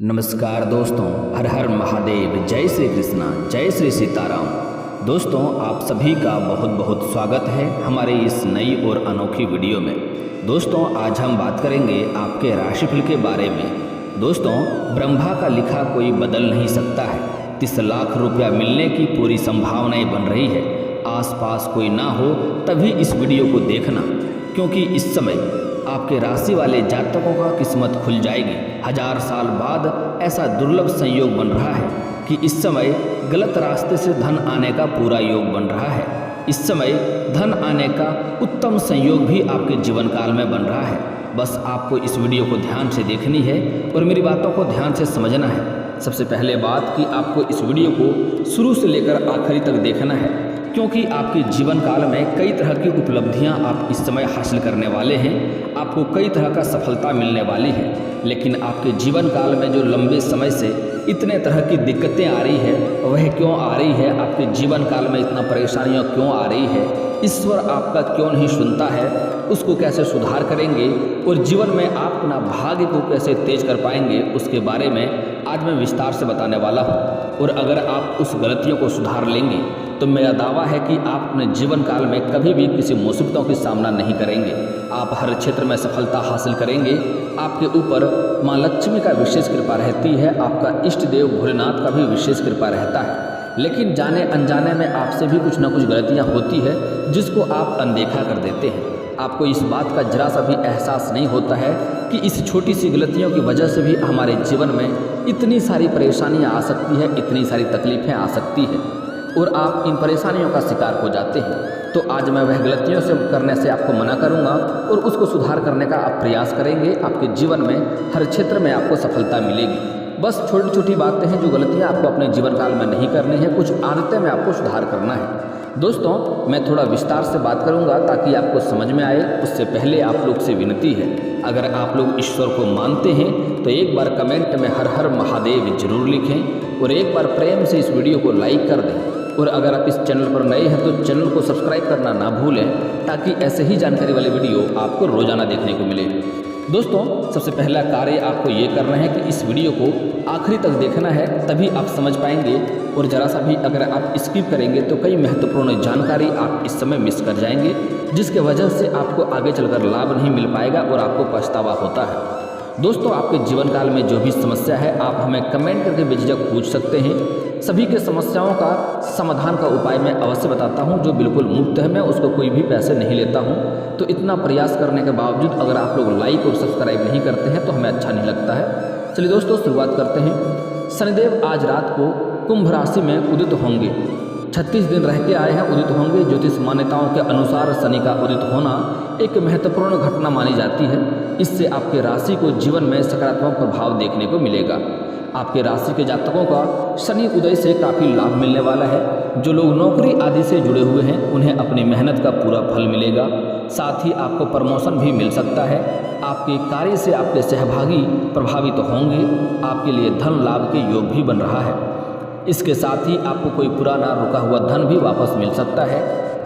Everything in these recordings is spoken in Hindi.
नमस्कार दोस्तों, हर हर महादेव, जय श्री कृष्णा, जय श्री सीताराम। दोस्तों, आप सभी का बहुत बहुत स्वागत है हमारे इस नई और अनोखी वीडियो में। दोस्तों, आज हम बात करेंगे आपके राशिफल के बारे में। दोस्तों, ब्रह्मा का लिखा कोई बदल नहीं सकता है। 30 लाख रुपया मिलने की पूरी संभावनाएं बन रही है। आसपास कोई ना हो तभी इस वीडियो को देखना, क्योंकि इस समय आपके राशि वाले जातकों का किस्मत खुल जाएगी। 1000 साल बाद ऐसा दुर्लभ संयोग बन रहा है कि इस समय गलत रास्ते से धन आने का पूरा योग बन रहा है। इस समय धन आने का उत्तम संयोग भी आपके जीवन काल में बन रहा है। बस आपको इस वीडियो को ध्यान से देखनी है और मेरी बातों को ध्यान से समझना है। सबसे पहले बात कि आपको इस वीडियो को शुरू से लेकर आखिरी तक देखना है, क्योंकि आपके जीवन काल में कई तरह की उपलब्धियां आप इस समय हासिल करने वाले हैं। आपको कई तरह का सफलता मिलने वाली है। लेकिन आपके जीवन काल में जो लंबे समय से इतने तरह की दिक्कतें आ रही है, वह क्यों आ रही है? आपके जीवन काल में इतना परेशानियां क्यों आ रही है? ईश्वर आपका क्यों नहीं सुनता है? उसको कैसे सुधार करेंगे और जीवन में आप अपना भाग्य को कैसे तेज कर पाएंगे, उसके बारे में आज मैं विस्तार से बताने वाला हूँ। और अगर आप उस गलतियों को सुधार लेंगे तो मेरा दावा है कि आप अपने जीवन काल में कभी भी किसी मुसीबतों का सामना नहीं करेंगे। आप हर क्षेत्र में सफलता हासिल करेंगे। आपके ऊपर माँ लक्ष्मी का विशेष कृपा रहती है। आपका इष्ट देव भोलेनाथ का भी विशेष कृपा रहता है। लेकिन जाने अनजाने में आपसे भी कुछ ना कुछ गलतियाँ होती है, जिसको आप अनदेखा कर देते हैं। आपको इस बात का जरा सा भी एहसास नहीं होता है कि इस छोटी सी गलतियों की वजह से भी हमारे जीवन में इतनी सारी परेशानियां आ सकती है, इतनी सारी तकलीफ़ें आ सकती है और आप इन परेशानियों का शिकार हो जाते हैं। तो आज मैं वह गलतियों से करने से आपको मना करूंगा और उसको सुधार करने का आप प्रयास करेंगे। आपके जीवन में हर क्षेत्र में आपको सफलता मिलेगी। बस छोटी छोटी बातें हैं, जो गलतियाँ आपको अपने जीवन काल में नहीं करनी है, कुछ आदतें में आपको सुधार करना है। दोस्तों, मैं थोड़ा विस्तार से बात करूंगा ताकि आपको समझ में आए। उससे पहले आप लोग से विनती है, अगर आप लोग ईश्वर को मानते हैं तो एक बार कमेंट में हर हर महादेव जरूर लिखें और एक बार प्रेम से इस वीडियो को लाइक कर दें। और अगर आप इस चैनल पर नए हैं तो चैनल को सब्सक्राइब करना ना भूलें, ताकि ऐसे ही जानकारी वाले वीडियो आपको रोजाना देखने को मिले। दोस्तों, सबसे पहला कार्य आपको ये करना है कि इस वीडियो को आखिरी तक देखना है, तभी आप समझ पाएंगे। और ज़रा सा भी अगर आप स्किप करेंगे तो कई महत्वपूर्ण जानकारी आप इस समय मिस कर जाएंगे, जिसके वजह से आपको आगे चलकर लाभ नहीं मिल पाएगा और आपको पछतावा होता है। दोस्तों, आपके जीवन काल में जो भी समस्या है, आप हमें कमेंट करके बेझिझक पूछ सकते हैं। सभी के समस्याओं का समाधान का उपाय मैं अवश्य बताता हूं, जो बिल्कुल मुफ्त है। मैं उसको कोई भी पैसे नहीं लेता हूं। तो इतना प्रयास करने के बावजूद अगर आप लोग लाइक और सब्सक्राइब नहीं करते हैं तो हमें अच्छा नहीं लगता है। चलिए दोस्तों, शुरुआत करते हैं। शनिदेव आज रात को कुंभ राशि में उदित होंगे। 36 दिन रह के आए हैं, उदित होंगे। ज्योतिष मान्यताओं के अनुसार शनि का उदित होना एक महत्वपूर्ण घटना मानी जाती है। इससे आपके राशि को जीवन में सकारात्मक प्रभाव देखने को मिलेगा। आपके राशि के जातकों का शनि उदय से काफ़ी लाभ मिलने वाला है। जो लोग नौकरी आदि से जुड़े हुए हैं, उन्हें अपनी मेहनत का पूरा फल मिलेगा। साथ ही आपको प्रमोशन भी मिल सकता है। आपके कार्य से आपके सहभागी प्रभावित होंगे। आपके लिए धन लाभ के योग भी बन रहा है। इसके साथ ही आपको कोई पुराना रुका हुआ धन भी वापस मिल सकता है।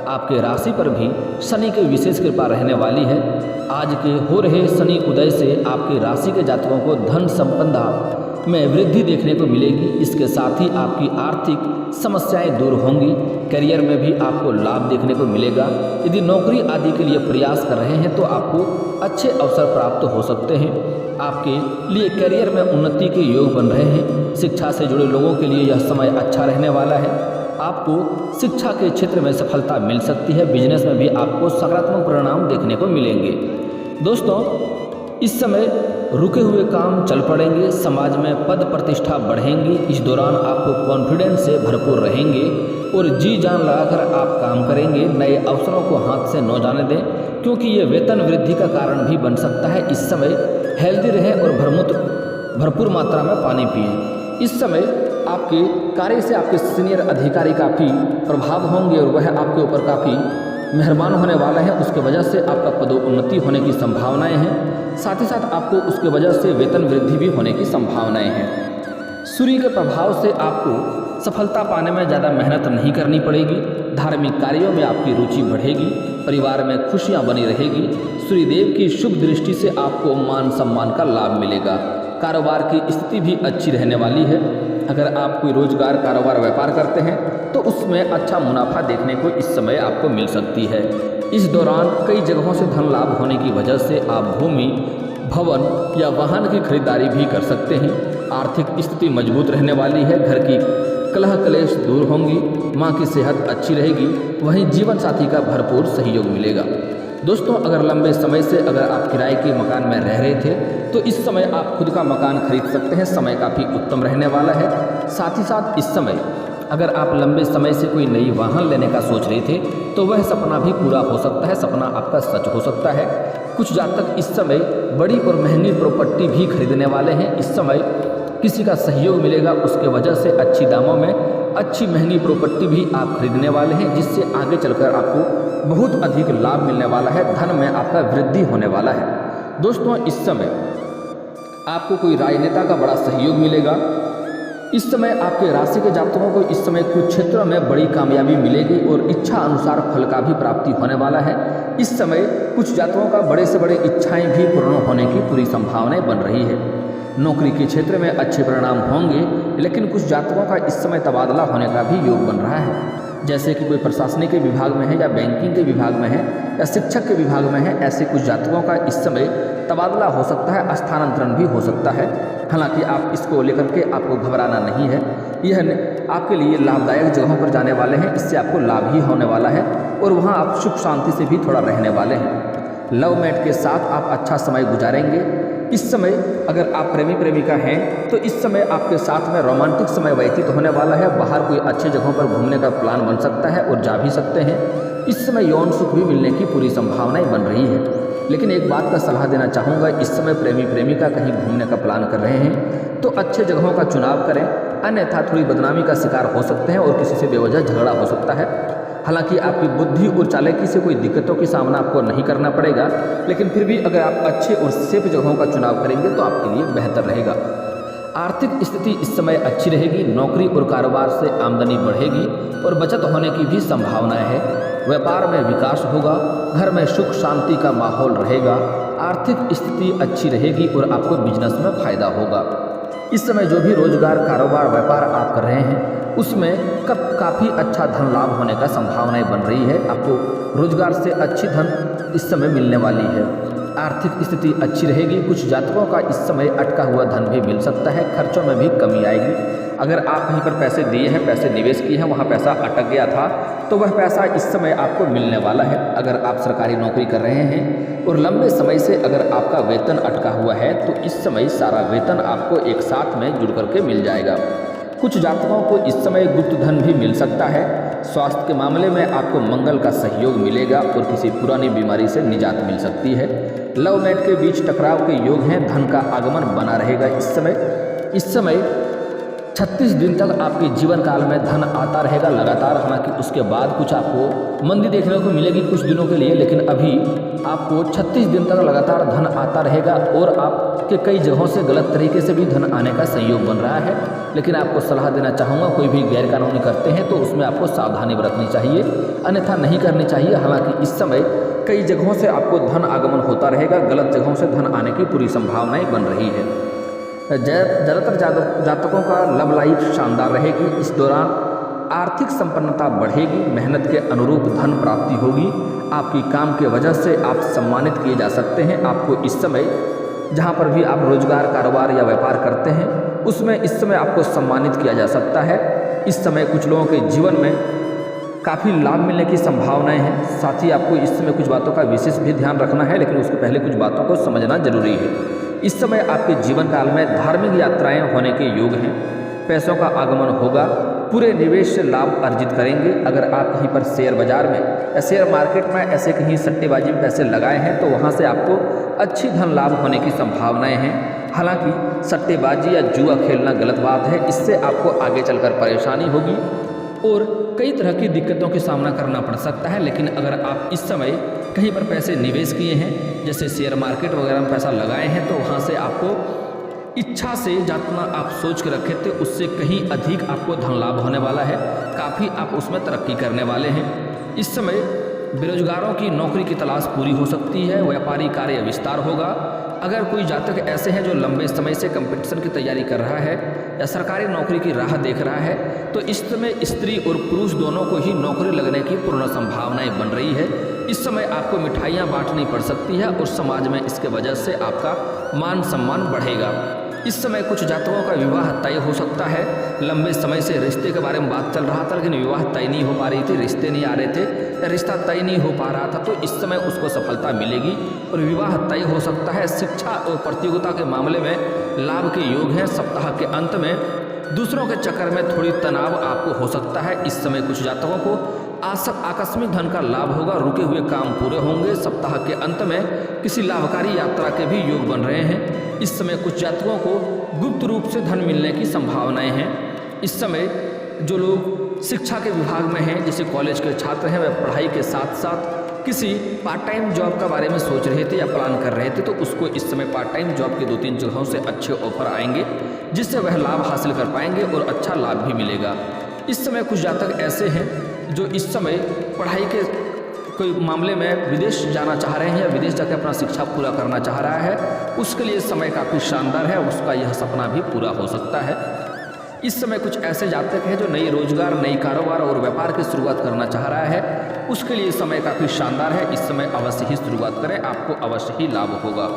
आपके राशि पर भी शनि की विशेष कृपा रहने वाली है। आज के हो रहे शनि उदय से आपकी राशि के जातकों को धन संपदा में वृद्धि देखने को मिलेगी। इसके साथ ही आपकी आर्थिक समस्याएं दूर होंगी। करियर में भी आपको लाभ देखने को मिलेगा। यदि नौकरी आदि के लिए प्रयास कर रहे हैं तो आपको अच्छे अवसर प्राप्त हो सकते हैं। आपके लिए करियर में उन्नति के योग बन रहे हैं। शिक्षा से जुड़े लोगों के लिए यह समय अच्छा रहने वाला है। आपको शिक्षा के क्षेत्र में सफलता मिल सकती है। बिजनेस में भी आपको सकारात्मक परिणाम देखने को मिलेंगे। दोस्तों, इस समय रुके हुए काम चल पड़ेंगे। समाज में पद प्रतिष्ठा बढ़ेंगी। इस दौरान आपको कॉन्फिडेंस से भरपूर रहेंगे और जी जान लगाकर आप काम करेंगे। नए अवसरों को हाथ से न जाने दें, क्योंकि ये वेतन वृद्धि का कारण भी बन सकता है। इस समय हेल्दी रहें और भरपूर मात्रा में पानी पिएं। इस समय आपके कार्य से आपके सीनियर अधिकारी काफ़ी प्रभाव होंगे और वह आपके ऊपर काफ़ी मेहरबान होने वाला है। उसके वजह से आपका पदोन्नति होने की संभावनाएं हैं। साथ ही साथ आपको उसके वजह से वेतन वृद्धि भी होने की संभावनाएं हैं। सूर्य के प्रभाव से आपको सफलता पाने में ज़्यादा मेहनत नहीं करनी पड़ेगी। धार्मिक कार्यों में आपकी रुचि बढ़ेगी। परिवार में खुशियां बनी रहेगी। सूर्यदेव की शुभ दृष्टि से आपको मान सम्मान का लाभ मिलेगा। कारोबार की स्थिति भी अच्छी रहने वाली है। अगर आप कोई रोजगार, कारोबार, व्यापार करते हैं तो उसमें अच्छा मुनाफा देखने को इस समय आपको मिल सकती है। इस दौरान कई जगहों से धन लाभ होने की वजह से आप भूमि, भवन या वाहन की खरीदारी भी कर सकते हैं। आर्थिक स्थिति मजबूत रहने वाली है। घर की कलह कलेश दूर होंगी, माँ की सेहत अच्छी रहेगी, वहीं जीवन साथी का भरपूर सहयोग मिलेगा। दोस्तों, अगर लंबे समय से अगर आप किराए के मकान में रह रहे थे तो इस समय आप खुद का मकान खरीद सकते हैं। समय काफ़ी उत्तम रहने वाला है। साथ ही साथ इस समय अगर आप लंबे समय से कोई नई वाहन लेने का सोच रहे थे तो वह सपना भी पूरा हो सकता है, सपना आपका सच हो सकता है। कुछ जातक इस समय बड़ी और महंगी प्रॉपर्टी भी खरीदने वाले हैं। इस समय किसी का सहयोग मिलेगा, उसके वजह से अच्छी दामों में अच्छी महंगी प्रॉपर्टी भी आप खरीदने वाले हैं, जिससे आगे चलकर आपको बहुत अधिक लाभ मिलने वाला है। धन में आपका वृद्धि होने वाला है। दोस्तों, इस समय आपको कोई राजनेता का बड़ा सहयोग मिलेगा। इस समय आपके राशि के जातकों को इस समय कुछ क्षेत्रों में बड़ी कामयाबी मिलेगी और इच्छा अनुसार फल का भी प्राप्ति होने वाला है। इस समय कुछ जातकों का बड़े से बड़े इच्छाएं भी पूर्ण होने की पूरी संभावनाएं बन रही है। नौकरी के क्षेत्र में अच्छे परिणाम होंगे, लेकिन कुछ जातकों का इस समय तबादला होने का भी योग बन रहा है। जैसे कि कोई प्रशासनिक के विभाग में है या बैंकिंग के विभाग में है या शिक्षक के विभाग में है, ऐसे कुछ जातकों का इस समय तबादला हो सकता है, स्थानांतरण भी हो सकता है। हालांकि आप इसको लेकर के आपको घबराना नहीं है। यह आपके लिए लाभदायक जगहों पर जाने वाले हैं, इससे आपको लाभ ही होने वाला है और वहाँ आप सुख शांति से भी थोड़ा रहने वाले हैं। लव मेट के साथ आप अच्छा समय गुजारेंगे। इस समय अगर आप प्रेमी प्रेमिका हैं तो इस समय आपके साथ में रोमांटिक समय व्यतीत होने वाला है। बाहर कोई अच्छी जगहों पर घूमने का प्लान बन सकता है और जा भी सकते हैं। इस समय यौन सुख भी मिलने की पूरी संभावनाएं बन रही है। लेकिन एक बात का सलाह देना चाहूँगा, इस समय प्रेमी प्रेमिका कहीं घूमने का प्लान कर रहे हैं तो अच्छे जगहों का चुनाव करें, अन्यथा थोड़ी बदनामी का शिकार हो सकते हैं और किसी से बेवजह झगड़ा हो सकता है। हालांकि आपकी बुद्धि और चालाकी से कोई दिक्कतों की सामना आपको नहीं करना पड़ेगा, लेकिन फिर भी अगर आप अच्छे और सेफ जगहों का चुनाव करेंगे तो आपके लिए बेहतर रहेगा। आर्थिक स्थिति इस समय अच्छी रहेगी। नौकरी और कारोबार से आमदनी बढ़ेगी और बचत होने की भी संभावनाएं है। व्यापार में विकास होगा, घर में सुख शांति का माहौल रहेगा, आर्थिक स्थिति अच्छी रहेगी और आपको बिजनेस में फायदा होगा। इस समय जो भी रोजगार, कारोबार, व्यापार आप कर रहे हैं उसमें काफ़ी अच्छा धन लाभ होने का संभावनाएं बन रही है। आपको रोजगार से अच्छी धन इस समय मिलने वाली है। आर्थिक स्थिति अच्छी रहेगी। कुछ जातकों का इस समय अटका हुआ धन भी मिल सकता है। खर्चों में भी कमी आएगी। अगर आप कहीं पर पैसे दिए हैं, पैसे निवेश किए हैं, वहाँ पैसा अटक गया था तो वह पैसा इस समय आपको मिलने वाला है। अगर आप सरकारी नौकरी कर रहे हैं और लंबे समय से अगर आपका वेतन अटका हुआ है तो इस समय सारा वेतन आपको एक साथ में जुड़ करके मिल जाएगा। कुछ जातकों को इस समय गुप्त धन भी मिल सकता है। स्वास्थ्य के मामले में आपको मंगल का सहयोग मिलेगा और किसी पुरानी बीमारी से निजात मिल सकती है। लव मेट के बीच टकराव के योग हैं। धन का आगमन बना रहेगा। इस समय 36 दिन तक आपके जीवन काल में धन आता रहेगा लगातार। हालांकि उसके बाद कुछ आपको मंदी देखने को मिलेगी कुछ दिनों के लिए, लेकिन अभी आपको 36 दिन तक लगातार धन आता रहेगा और आपके कई जगहों से गलत तरीके से भी धन आने का संयोग बन रहा है। लेकिन आपको सलाह देना चाहूँगा, कोई भी गैरकानूनी करते हैं तो उसमें आपको सावधानी बरतनी चाहिए, अन्यथा नहीं करनी चाहिए। हालांकि इस समय कई जगहों से आपको धन आगमन होता रहेगा, गलत जगहों से धन आने की पूरी संभावनाएं बन रही है। ज़्यादातर जातकों का लव लाइफ शानदार रहेगी। इस दौरान आर्थिक संपन्नता बढ़ेगी, मेहनत के अनुरूप धन प्राप्ति होगी। आपकी काम के वजह से आप सम्मानित किए जा सकते हैं। आपको इस समय जहां पर भी आप रोजगार, कारोबार या व्यापार करते हैं उसमें इस समय आपको सम्मानित किया जा सकता है। इस समय कुछ लोगों के जीवन में काफ़ी लाभ मिलने की संभावनाएं हैं। साथ ही आपको इस समय कुछ बातों का विशेष भी ध्यान रखना है, लेकिन उसके पहले कुछ बातों को समझना जरूरी है। इस समय आपके जीवन काल में धार्मिक यात्राएं होने के योग हैं। पैसों का आगमन होगा। पूरे निवेश से लाभ अर्जित करेंगे। अगर आप कहीं पर शेयर बाजार में या शेयर मार्केट में ऐसे कहीं सट्टेबाजी में पैसे लगाए हैं तो वहाँ से आपको अच्छी धन लाभ होने की संभावनाएं हैं। हालांकि सट्टेबाजी या जुआ खेलना गलत बात है, इससे आपको आगे चलकर परेशानी होगी और कई तरह की दिक्कतों का सामना करना पड़ सकता है। लेकिन अगर आप इस समय कहीं पर पैसे निवेश किए हैं, जैसे शेयर मार्केट वगैरह में पैसा लगाए हैं, तो वहाँ से आपको इच्छा से जितना आप सोच के रखे थे उससे कहीं अधिक आपको धन लाभ होने वाला है। काफ़ी आप उसमें तरक्की करने वाले हैं। इस समय बेरोजगारों की नौकरी की तलाश पूरी हो सकती है, व्यापारी कार्य विस्तार होगा। अगर कोई जातक ऐसे हैं जो लंबे समय से कंपटीशन की तैयारी कर रहा है या सरकारी नौकरी की राह देख रहा है, तो इस समय स्त्री और पुरुष दोनों को ही नौकरी लगने की पूर्ण संभावनाएं बन रही है। इस समय आपको मिठाइयाँ बांटनी पड़ सकती है और समाज में इसके वजह से आपका मान सम्मान बढ़ेगा। इस समय कुछ जातकों का विवाह तय हो सकता है। लंबे समय से रिश्ते के बारे में बात चल रहा था लेकिन विवाह तय नहीं हो पा रही थी, रिश्ते नहीं आ रहे थे या रिश्ता तय नहीं हो पा रहा था, तो इस समय उसको सफलता मिलेगी और विवाह तय हो सकता है। शिक्षा और प्रतियोगिता के मामले में लाभ के योग हैं। सप्ताह के अंत में दूसरों के चक्कर में थोड़ी तनाव आपको हो सकता है। इस समय कुछ जातकों को आकस्मिक धन का लाभ होगा, रुके हुए काम पूरे होंगे। सप्ताह के अंत में किसी लाभकारी यात्रा के भी योग बन रहे हैं। इस समय कुछ जातकों को गुप्त रूप से धन मिलने की संभावनाएं हैं। इस समय जो लोग शिक्षा के विभाग में हैं, जैसे कॉलेज के छात्र हैं, वह पढ़ाई के साथ साथ किसी पार्ट टाइम जॉब के बारे में सोच रहे थे या प्लान कर रहे थे, तो उसको इस समय पार्ट टाइम जॉब के 2-3 जगहों से अच्छे ऑफर आएंगे जिससे वह लाभ हासिल कर पाएंगे और अच्छा लाभ भी मिलेगा। इस समय कुछ जातक ऐसे हैं जो इस समय पढ़ाई के कोई मामले में विदेश जाना चाह रहे हैं या विदेश जाकर अपना शिक्षा पूरा करना चाह रहा है, उसके लिए समय काफ़ी शानदार है, उसका यह सपना भी पूरा हो सकता है। इस समय कुछ ऐसे जातक हैं जो नई रोजगार, नई कारोबार और व्यापार की शुरुआत करना चाह रहा है, उसके लिए समय काफ़ी शानदार है। इस समय अवश्य ही शुरुआत करें, आपको अवश्य ही लाभ होगा।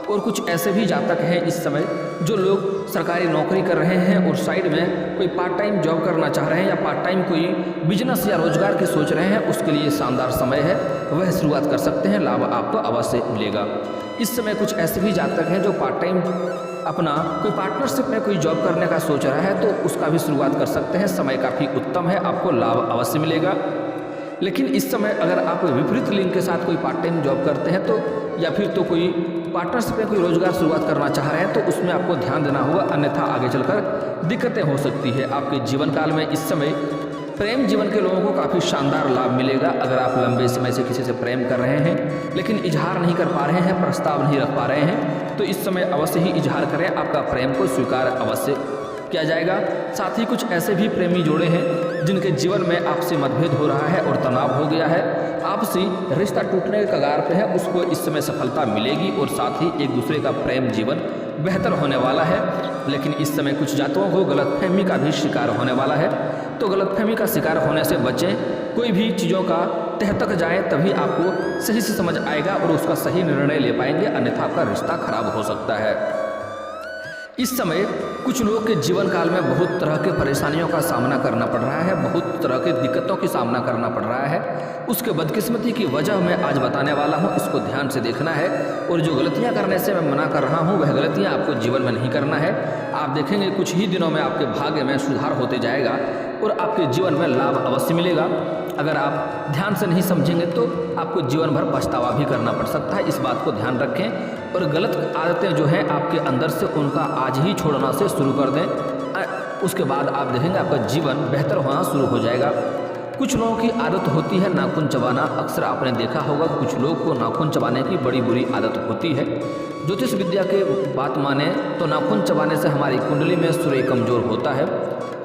और कुछ ऐसे भी जातक हैं इस समय जो लोग सरकारी नौकरी कर रहे हैं और साइड में कोई पार्ट टाइम जॉब करना चाह रहे हैं या पार्ट टाइम कोई बिजनेस या रोजगार की सोच रहे हैं, उसके लिए शानदार समय है, वह शुरुआत कर सकते हैं, लाभ आपको अवश्य मिलेगा। इस समय कुछ ऐसे भी जातक हैं जो पार्ट टाइम अपना कोई पार्टनरशिप में कोई जॉब करने का सोच रहा है, तो उसका भी शुरुआत कर सकते हैं। समय काफ़ी उत्तम है, आपको लाभ अवश्य मिलेगा। लेकिन इस समय अगर आप विपरीत लिंग के साथ कोई पार्ट टाइम जॉब करते हैं तो या फिर तो कोई पार्टनरशिप में कोई रोजगार शुरुआत करना चाह रहे हैं, तो उसमें आपको ध्यान देना होगा, अन्यथा आगे चलकर दिक्कतें हो सकती है। आपके जीवन काल में इस समय प्रेम जीवन के लोगों को काफ़ी शानदार लाभ मिलेगा। अगर आप लंबे समय से किसी से प्रेम कर रहे हैं लेकिन इजहार नहीं कर पा रहे हैं, प्रस्ताव नहीं रख पा रहे हैं, तो इस समय अवश्य ही इजहार करें, आपका प्रेम को स्वीकार अवश्य किया जाएगा। साथ ही कुछ ऐसे भी प्रेमी जोड़े हैं जिनके जीवन में आपसे मतभेद हो रहा है और तनाव हो गया है, आपसी रिश्ता टूटने के कगार पे है, उसको इस समय सफलता मिलेगी और साथ ही एक दूसरे का प्रेम जीवन बेहतर होने वाला है। लेकिन इस समय कुछ जातकों को गलतफहमी का भी शिकार होने वाला है, तो गलतफहमी का शिकार होने से बचें। कोई भी चीज़ों का तह तक जाए तभी आपको सही से समझ आएगा और उसका सही निर्णय ले पाएंगे, अन्यथा आपका रिश्ता खराब हो सकता है। इस समय कुछ लोग के जीवन काल में बहुत तरह के परेशानियों का सामना करना पड़ रहा है, बहुत तरह की दिक्कतों की सामना करना पड़ रहा है। उसके बदकिस्मती की वजह मैं आज बताने वाला हूं, इसको ध्यान से देखना है। और जो गलतियां करने से मैं मना कर रहा हूं, वह गलतियां आपको जीवन में नहीं करना है। आप देखेंगे कुछ ही दिनों में आपके भाग्य में सुधार होते जाएगा और आपके जीवन में लाभ अवश्य मिलेगा। अगर आप ध्यान से नहीं समझेंगे तो आपको जीवन भर पछतावा भी करना पड़ सकता है, इस बात को ध्यान रखें। और गलत आदतें जो हैं आपके अंदर से, उनका आज ही छोड़ना से शुरू कर दें, उसके बाद आप देखेंगे आपका जीवन बेहतर होना शुरू हो जाएगा। कुछ लोगों की आदत होती है नाखून चबाना। अक्सर आपने देखा होगा कुछ लोग को नाखून चबाने की बड़ी बुरी आदत होती है। ज्योतिष विद्या के बात माने तो नाखून चबाने से हमारी कुंडली में सूर्य कमजोर होता है,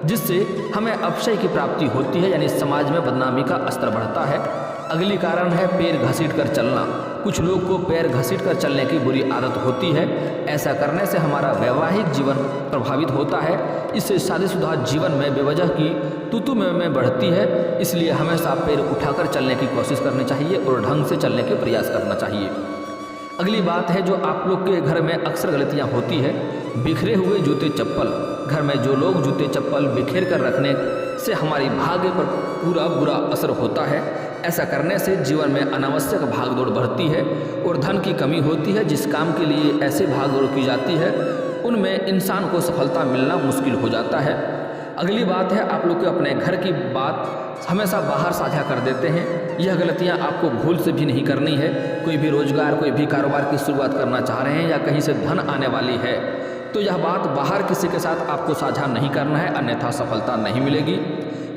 जिससे हमें अपशय की प्राप्ति होती है, यानी समाज में बदनामी का स्तर बढ़ता है। अगली कारण है पैर घसीट कर चलना। कुछ लोग को पैर घसीट कर चलने की बुरी आदत होती है। ऐसा करने से हमारा वैवाहिक जीवन प्रभावित होता है। इससे शादीशुदा जीवन में बेवजह की तू में बढ़ती है। इसलिए हमेशा पैर उठाकर चलने की कोशिश करनी चाहिए और ढंग से चलने के प्रयास करना चाहिए। अगली बात है जो आप लोग के घर में अक्सर गलतियाँ होती है, बिखरे हुए जूते चप्पल। घर में जो लोग जूते चप्पल बिखेर कर रखने से हमारी भाग्य पर पूरा बुरा असर होता है। ऐसा करने से जीवन में अनावश्यक भागदौड़ बढ़ती है और धन की कमी होती है। जिस काम के लिए ऐसे भागदौड़ की जाती है उनमें इंसान को सफलता मिलना मुश्किल हो जाता है। अगली बात है आप लोग के अपने घर की बात हमेशा बाहर साझा कर देते हैं। यह गलतियां आपको भूल से भी नहीं करनी है। कोई भी रोजगार, कोई भी कारोबार की शुरुआत करना चाह रहे हैं या कहीं से धन आने वाली है तो यह बात बाहर किसी के साथ आपको साझा नहीं करना है, अन्यथा सफलता नहीं मिलेगी।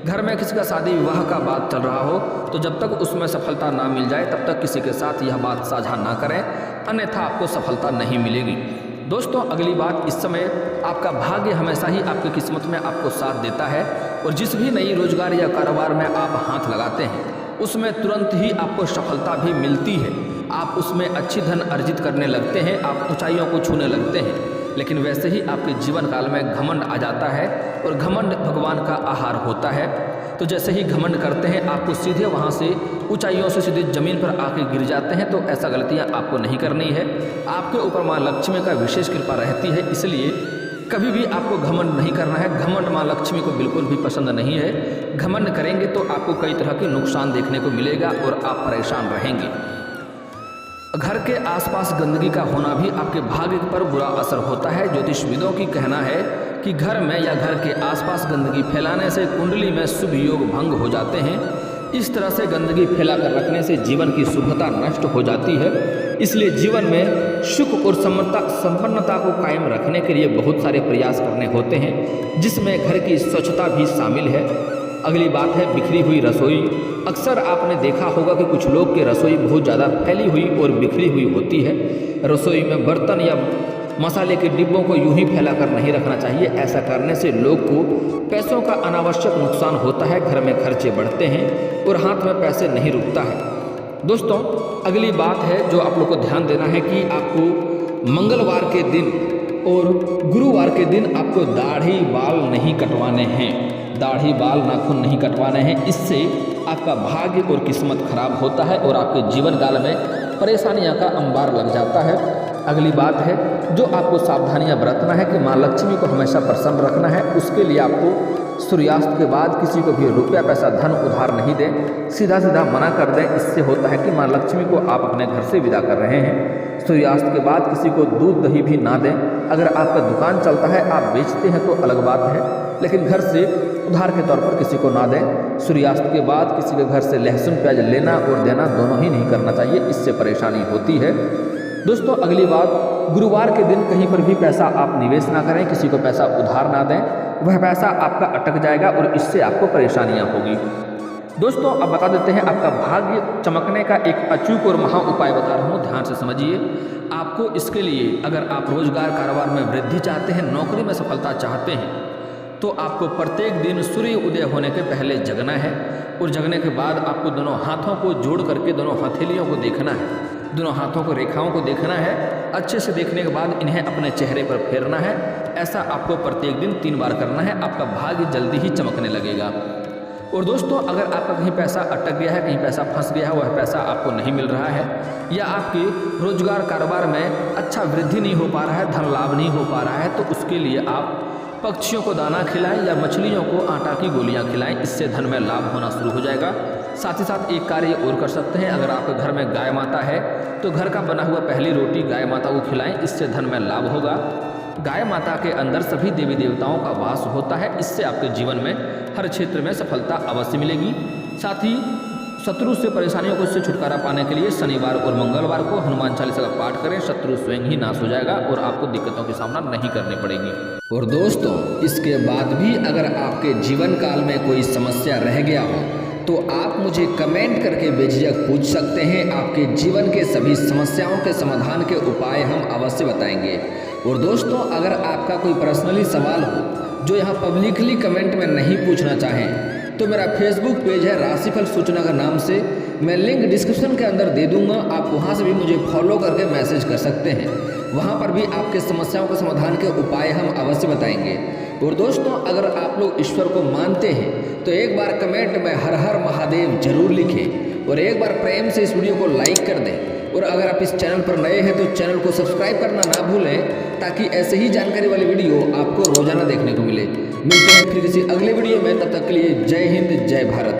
घर में किसी का शादी विवाह का बात चल रहा हो तो जब तक उसमें सफलता ना मिल जाए तब तक किसी के साथ यह बात साझा ना करें, अन्यथा आपको सफलता नहीं मिलेगी। दोस्तों अगली बात, इस समय आपका भाग्य हमेशा ही आपकी किस्मत में आपको साथ देता है और जिस भी नई रोजगार या कारोबार में आप हाथ लगाते हैं उसमें तुरंत ही आपको सफलता भी मिलती है। आप उसमें अच्छी धन अर्जित करने लगते हैं, आप ऊंचाइयों को छूने लगते हैं। लेकिन वैसे ही आपके जीवन काल में घमंड आ जाता है और घमंड भगवान का आहार होता है। तो जैसे ही घमंड करते हैं आपको सीधे वहाँ से ऊंचाइयों से सीधे ज़मीन पर आके गिर जाते हैं। तो ऐसा गलतियाँ आपको नहीं करनी है। आपके ऊपर माँ लक्ष्मी का विशेष कृपा रहती है, इसलिए कभी भी आपको घमंड नहीं करना है। घमंड माँ लक्ष्मी को बिल्कुल भी पसंद नहीं है। घमंड करेंगे तो आपको कई तरह के नुकसान देखने को मिलेगा और आप परेशान रहेंगे। घर के आसपास गंदगी का होना भी आपके भाग्य पर बुरा असर होता है। ज्योतिषविदों की कहना है कि घर में या घर के आसपास गंदगी फैलाने से कुंडली में शुभ योग भंग हो जाते हैं। इस तरह से गंदगी फैलाकर रखने से जीवन की शुभता नष्ट हो जाती है। इसलिए जीवन में सुख और संपन्नता को कायम रखने के लिए बहुत सारे प्रयास करने होते हैं, जिसमें घर की स्वच्छता भी शामिल है। अगली बात है बिखरी हुई रसोई। अक्सर आपने देखा होगा कि कुछ लोग की रसोई बहुत ज़्यादा फैली हुई और बिखरी हुई होती है। रसोई में बर्तन या मसाले के डिब्बों को यूं ही फैलाकर नहीं रखना चाहिए। ऐसा करने से लोग को पैसों का अनावश्यक नुकसान होता है, घर में खर्चे बढ़ते हैं और हाथ में पैसे नहीं रुकता है। दोस्तों, अगली बात है जो आप लोग को ध्यान देना है कि आपको मंगलवार के दिन और गुरुवार के दिन आपको दाढ़ी बाल नहीं कटवाने हैं। दाढ़ी बाल नाखून नहीं कटवाने हैं। इससे आपका भाग्य और किस्मत खराब होता है और आपके जीवन काल में परेशानियां का अंबार लग जाता है। अगली बात है जो आपको सावधानियां बरतना है कि माँ लक्ष्मी को हमेशा प्रसन्न रखना है। उसके लिए आपको सूर्यास्त के बाद किसी को भी रुपया पैसा धन उधार नहीं दें, सीधा सीधा मना कर दें। इससे होता है कि माँ लक्ष्मी को आप अपने घर से विदा कर रहे हैं। सूर्यास्त के बाद किसी को दूध दही भी ना दें। अगर आपका दुकान चलता है, आप बेचते हैं तो अलग बात है, लेकिन घर से उधार के तौर पर किसी को ना दें। सूर्यास्त के बाद किसी के घर से लहसुन प्याज लेना और देना दोनों ही नहीं करना चाहिए, इससे परेशानी होती है। दोस्तों, अगली बात, गुरुवार के दिन कहीं पर भी पैसा आप निवेश ना करें, किसी को पैसा उधार ना दें। वह पैसा आपका अटक जाएगा और इससे आपको परेशानियां होगी। दोस्तों, अब बता देते हैं आपका भाग्य चमकने का एक अचूक और महा उपाय बता रहा हूँ, ध्यान से समझिए। आपको इसके लिए अगर आप रोजगार कारोबार में वृद्धि चाहते हैं, नौकरी में सफलता चाहते हैं, तो आपको प्रत्येक दिन सूर्य उदय होने के पहले जगना है और जगने के बाद आपको दोनों हाथों को जोड़ करके दोनों हथेलियों को देखना है, दोनों हाथों को रेखाओं को देखना है। अच्छे से देखने के बाद इन्हें अपने चेहरे पर फेरना है। ऐसा आपको प्रत्येक दिन 3 बार करना है। आपका भाग्य जल्दी ही चमकने लगेगा। और दोस्तों, अगर आपका कहीं पैसा अटक गया है, कहीं पैसा फंस गया है, वह पैसा आपको नहीं मिल रहा है, या आपके रोजगार कारोबार में अच्छा वृद्धि नहीं हो पा रहा है, धन लाभ नहीं हो पा रहा है, तो उसके लिए आप पक्षियों को दाना खिलाएं या मछलियों को आटा की गोलियां खिलाएं। इससे धन में लाभ होना शुरू हो जाएगा। साथ ही साथ एक कार्य और कर सकते हैं, अगर आपके घर में गाय माता है तो घर का बना हुआ पहली रोटी गाय माता को खिलाएं, इससे धन में लाभ होगा। गाय माता के अंदर सभी देवी देवताओं का वास होता है, इससे आपके जीवन में हर क्षेत्र में सफलता अवश्य मिलेगी। साथ ही शत्रु से परेशानियों को से छुटकारा पाने के लिए शनिवार और मंगलवार को हनुमान चालीसा का पाठ करें। शत्रु स्वयं ही नाश हो जाएगा और आपको दिक्कतों का सामना नहीं करनी पड़ेगी। और दोस्तों, इसके बाद भी अगर आपके जीवन काल में कोई समस्या रह गया हो तो आप मुझे कमेंट करके बेझिझक पूछ सकते हैं। आपके जीवन के सभी समस्याओं के समाधान के उपाय हम अवश्य बताएंगे। और दोस्तों, अगर आपका कोई पर्सनली सवाल हो जो यहाँ पब्लिकली कमेंट में नहीं पूछना चाहें, तो मेरा फेसबुक पेज है राशिफल सूचना का नाम से, मैं लिंक डिस्क्रिप्शन के अंदर दे दूंगा। आप वहां से भी मुझे फॉलो करके मैसेज कर सकते हैं। वहां पर भी आपके समस्याओं के समाधान के उपाय हम अवश्य बताएंगे। और दोस्तों, अगर आप लोग ईश्वर को मानते हैं तो एक बार कमेंट में हर हर महादेव जरूर लिखें और एक बार प्रेम से इस वीडियो को लाइक कर दें। और अगर आप इस चैनल पर नए हैं तो चैनल को सब्सक्राइब करना ना भूलें, ताकि ऐसे ही जानकारी वाली वीडियो आपको रोजाना देखने को मिले। मिलते हैं फिर किसी अगले वीडियो में, तब तक के लिए जय हिंद, जय भारत।